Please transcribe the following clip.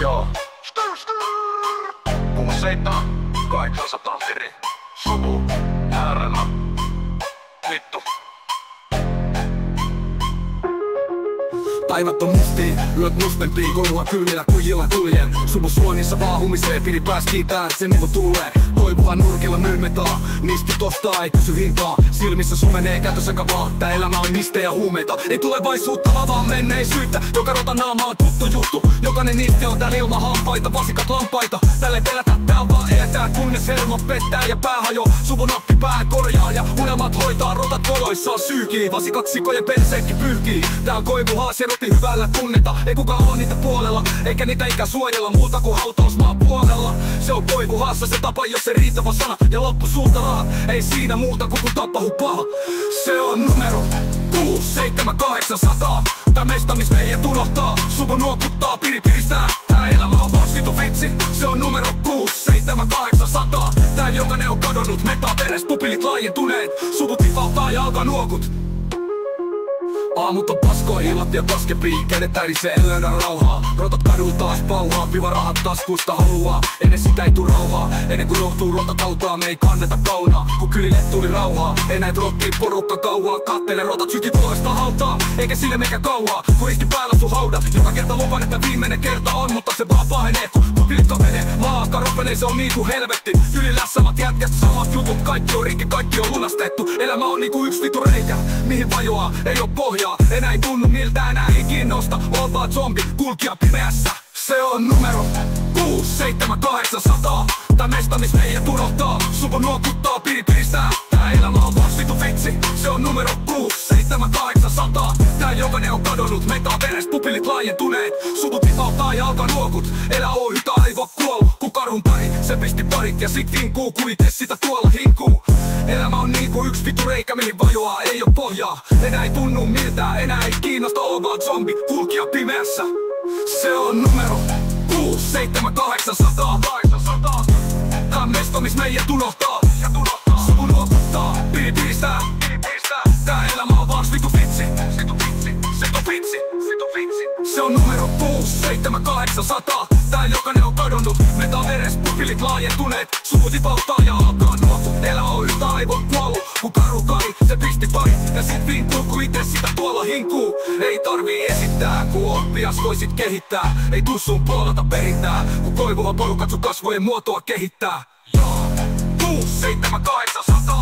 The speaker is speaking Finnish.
Joo. 6-7-800 tiri. Suvu. Äärellä. Vittu. Päivät on mustia, yöt mustempia, koululla kylmillä kujilla kuljen. Sumu suonissa vaan humisee, piri pääs kiitää, se niinku tulee. Toivoa nurkilla myrmetaa, nisti tostaa ei kysy hintaa. Silmissä sumenee käytössäkä vaan, tää elämä on niste ja huumeita. Ei tulevaisuutta vaan menneisyyttä, joka rota naama on tuttu juttu. Jokainen niistä on täällä ilman hampaita, vasikat lampaita. Tälle pelätä, tää vaan eletään, kunnes hermo pettää ja pää hajo. Suvun nappi pää korjaa ja unelmat hoitaa, rotat koloissaan syykii. Vasikat sikojen perseekki pyrkii, tää on koivuhaas ja roti hyvällä tunneta. Ei kukaan oo niitä puolella, eikä niitä ikä suojella muuta kuin hautausmaan puolella. Se on koivuhaassa se tapa, jos se riittävä sana ja loppu sulta rahat. Ei siinä muuta kuin tappahu paha. Se on numero 6-7-800. Tää mesta mis meidät unohtaa, suvu nuokuttaa, piri piristää. Tää elämä on vaan vitu vitsi. Se on numero 6-7-800. Tää jokainen on kadonnut, metaa veres, pupilit laajentuneet. Suvu tifautaa ja alkaa nuokut. Aamut on paskoa, illat ja paskepii, kädet tärisee, ei löydä rauhaa. Rotat kadul taas pauhaa, piva rahat taskusta haluaa. Ennen sitä ei tuu rauhaa, ennen kuin rohtuu rotatautaa, me ei kanneta kaunaa. Kun kylille tuli rauhaa, ei näet rottii porukka kauaa. Kattele rotat syti puolesta hautaa, eikä sille mekä kauaa. Kun riski päällä sun haudat, joka kerta lupan, että viimeinen kerta on, mutta se vaan pahenee. Kun pupilit kapenee, maaka ropenee, se on niinku helvetti. Kylillä samat jätkät, samat jutut, kaikki on rikki, kaikki on lunastettu. Elämä on niinku yksi vitu reikä, mihin vajoaa, ei oo pohjaa. Enää ei tunnu miltä, enää ei kiinnosta. On vaan zombi, kulkija pimeässä. Se on numero 6-7-800. Tää mesta mis meidät unohtaa, suvu nuokuttaa, piri piristää. Tää elämä on vaan vitu vitsi. Se on numero 6-7-800. Tää jokainen on kadonnut, meitä veres, pupilit laajentuneet. Suvu tifautaa ja alkaa nuokut. Elä Oy aivo kuollu, ku karhun pari. Se pisti parit ja sit vinkuu, kuite sitä tuolla hinkuu. Elämä on niinku yksi vitu reikä, mihin vajoaa, ei oo pohjaa. Enää ei tunnu miltään, enää ei kiinnosta, on vaan zombi, kulkija pimeässä. Se on numero 6-7-800. Tää mesta mis meidät unohtaa, suvu nuokuttaa, piri piristää. Tää elämä on vaan vitu vitsi. Se on numero 6-7-800. Tää jokainen on kadonnut, meitä veres, pupilit laajentuneet. Suvu tipauttaa ja alkaa nuokut. Elä Oy aivo kuollu, ku karu kari. Se pisti pari ja sit vinkuu, ku ite sitä tuolla hinkuu. Ei tarvii esittää, ku oppias voisit kehittää. Ei tuu sun puolelta perintää, ku koivuva porukat sun kasvojen muotoa kehittää. 6-7-800.